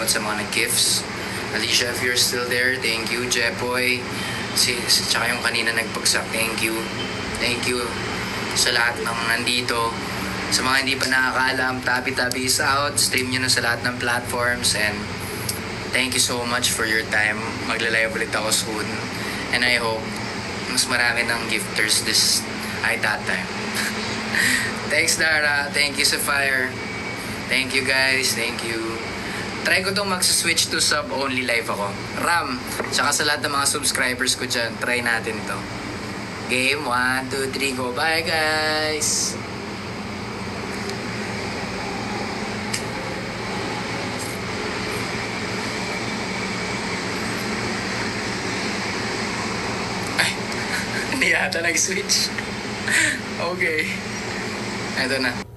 shoutout sa mga nag-gifts. Alicia, if you're still there, thank you. Jepoy, tsaka yung kanina nagpagsak, thank you. Thank you sa lahat ng nandito. Sa mga hindi pa nakakaalam, Tabi-Tabi is out. Stream nyo na sa lahat ng platforms. And thank you so much for your time. Magla-live ulit ako soon. And I hope mas marami ng gifters that time. Thanks, Dara. Thank you, Sapphire. Thank you, guys. Thank you. Try ko tong mag-switch to sub-only live ako. Ram, tsaka sa lahat ng mga subscribers ko dyan, try natin to. Game 1, 2, 3, go. Bye, guys! Ay, hindi yata nag-switch. Okay. Ito na.